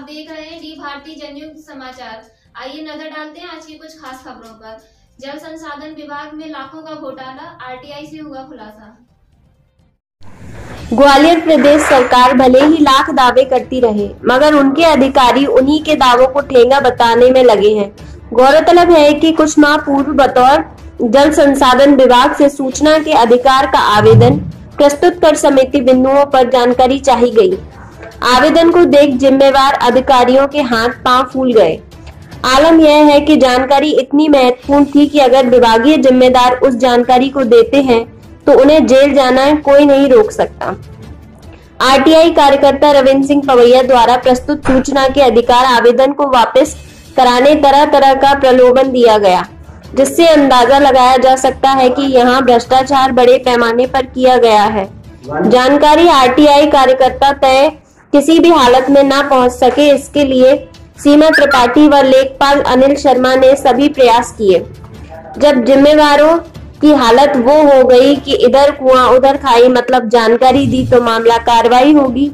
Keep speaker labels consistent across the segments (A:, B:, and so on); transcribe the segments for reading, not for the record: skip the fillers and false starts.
A: आप देख रहे हैं डी भारती जनयुग समाचार। आइए नजर डालते हैं आज की कुछ खास खबरों पर। जल संसाधन विभाग में लाखों का घोटाला, आरटीआई से हुआ खुलासा।
B: ग्वालियर प्रदेश सरकार भले ही लाख दावे करती रहे, मगर उनके अधिकारी उन्हीं के दावों को ठेंगा बताने में लगे हैं। गौरतलब है कि कुछ माह पूर्व बतौर जल संसाधन विभाग से सूचना के अधिकार का आवेदन प्रस्तुत कर समिति बिंदुओं पर जानकारी चाही गई। आवेदन को देख जिम्मेवार अधिकारियों के हाथ पांव फूल गए। आलम यह है कि जानकारी इतनी महत्वपूर्ण थी कि अगर विभागीय जिम्मेदार उस जानकारी को देते हैं तो उन्हें जेल जाना कोई नहीं रोक सकता। आरटीआई कार्यकर्ता रविंद्र सिंह पवैया द्वारा प्रस्तुत सूचना के अधिकार आवेदन को वापस कराने तरह तरह का प्रलोभन दिया गया, जिससे अंदाजा लगाया जा सकता है कि यहाँ भ्रष्टाचार बड़े पैमाने पर किया गया है। जानकारी आरटीआई कार्यकर्ता तय किसी भी हालत में न पहुंच सके, इसके लिए सीमा त्रिपाठी व लेखपाल अनिल शर्मा ने सभी प्रयास किए। जब जिम्मेवारों की हालत वो हो गई कि इधर कुआं उधर खाई, मतलब जानकारी दी तो मामला कार्रवाई होगी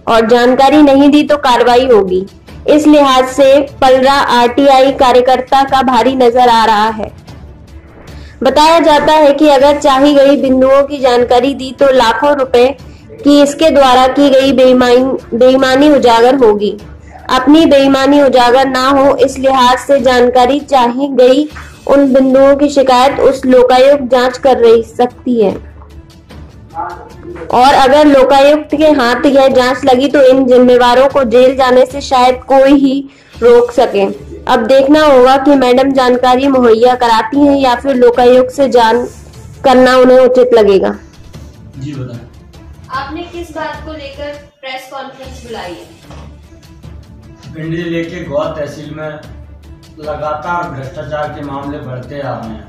B: और जानकारी नहीं दी तो कार्रवाई होगी, इस लिहाज से पलड़ा आरटीआई कार्यकर्ता का भारी नजर आ रहा है। बताया जाता है कि अगर चाही गई बिंदुओं की जानकारी दी तो लाखों रुपए की इसके द्वारा की गई बेईमानी उजागर होगी। अपनी बेईमानी उजागर ना हो, इस लिहाज से जानकारी चाही गई उन बिंदुओं की शिकायत उस लोकायुक्त जांच कर रही सकती है, और अगर लोकायुक्त के हाथ यह जांच लगी तो इन जिम्मेवारों को जेल जाने से शायद कोई ही रोक सके। अब देखना होगा कि मैडम जानकारी मुहैया कराती हैं या फिर लोकायुक्त से जान करना उन्हें उचित लगेगा।
C: जी बताएं।
A: आपने किस बात को लेकर प्रेस कॉन्फ्रेंस बुलाई है?
C: भिंड जिले के गौर तहसील में लगातार भ्रष्टाचार के मामले बढ़ते आ रहे हैं।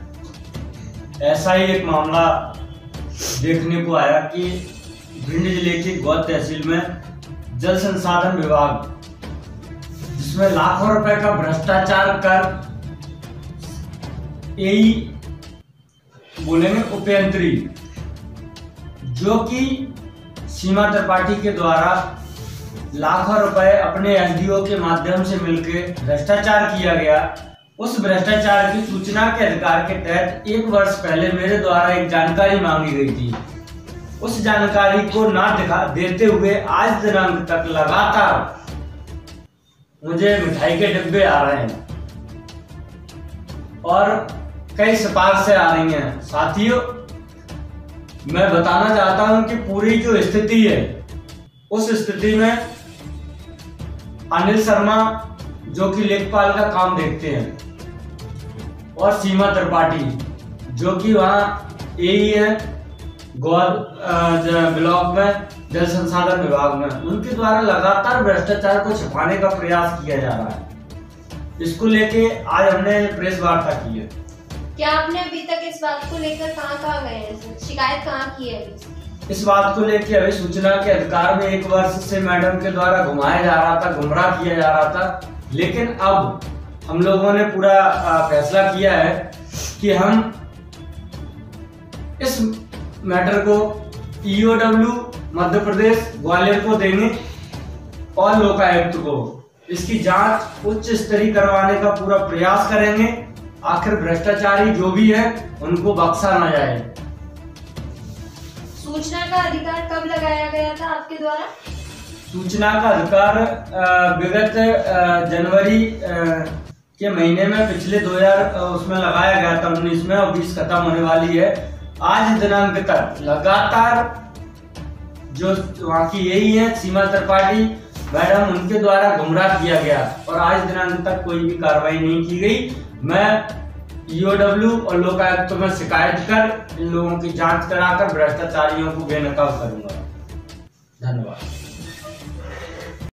C: ऐसा ही एक मामला देखने को आया कि भिंड जिले के गौर तहसील में जल संसाधन विभाग, जिसमें लाखों रुपए का भ्रष्टाचार कर एई बोलेंगे उपयंत्री, जो कि सीमा त्रिपाठी के द्वारा लाखों रुपए अपने एसडीओ के माध्यम से मिलकर भ्रष्टाचार किया गया। उस भ्रष्टाचार की सूचना के अधिकार के तहत 1 वर्ष पहले मेरे द्वारा एक जानकारी मांगी गई थी। उस जानकारी को ना देते हुए आज दिनांक तक लगातार मुझे मिठाई के डिब्बे आ रहे हैं और कई सिफारिशें आ रही हैं। साथियों, मैं बताना चाहता हूं कि पूरी जो स्थिति है, उस स्थिति में अनिल शर्मा जो कि लेखपाल का काम देखते हैं, और सीमा त्रिपाठी जो कि वहां एई है गौर ब्लॉक में जल संसाधन विभाग में, उनके द्वारा लगातार भ्रष्टाचार को छिपाने का प्रयास किया जा रहा है। इसको लेके आज हमने प्रेस वार्ता की है।
A: क्या आपने अभी तक इस बात को लेकर कहाँ गए हैं, शिकायत कहाँ की है?
C: इस बात को लेकर अभी सूचना के अधिकार में 1 वर्ष से मैडम के द्वारा घुमाया जा रहा था, गुमराह किया जा रहा था, लेकिन अब हम लोगों ने पूरा फैसला किया है कि हम इस मैटर को ईओडब्ल्यू मध्य प्रदेश ग्वालियर को देंगे और लोकायुक्त को इसकी जांच उच्च स्तरीय करवाने का पूरा प्रयास करेंगे। आखिर भ्रष्टाचारी जो भी है उनको बख्शा ना जाए।
A: सूचना का अधिकार कब लगाया गया था आपके द्वारा?
C: सूचना का अधिकार विगत जनवरी के महीने में पिछले 2000 उसमें लगाया गया था 19 में, और 20 खत्म होने वाली है। आज दिनांक तक लगातार जो वहाँ की यही है सीमा त्रिपाठी मैडम, उनके द्वारा गुमराह किया गया और आज दिनांक तक कोई भी कार्रवाई नहीं की गई। मैं ईओडब्ल्यू और लोकायुक्त में शिकायत कर इन लोगों की जांच कराकर भ्रष्टाचारियों को बेनकाब करूंगा। धन्यवाद।